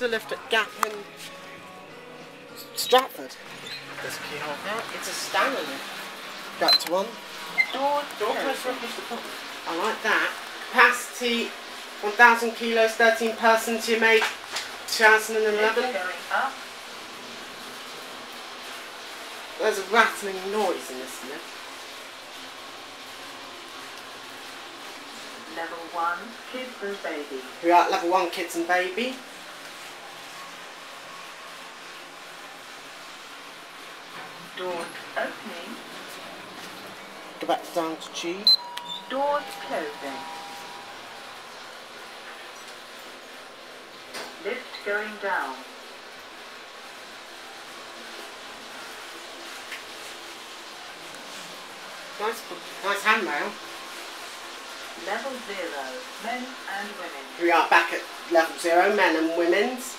the lift at Gap in Stratford. This keyhole hat. It's a Stanley lift. Go up to one. Door close for across the top. I like that. Capacity 1,000 kilos, 13 persons. You made 2011. Going up. There's a rattling noise in this lift. Level 1, kids and baby. We are at level 1, kids and baby. Doors opening. Go back down to G. Doors closing. Lift going down. Nice handrail. Level 0, men and women. We are back at level 0, men and women's.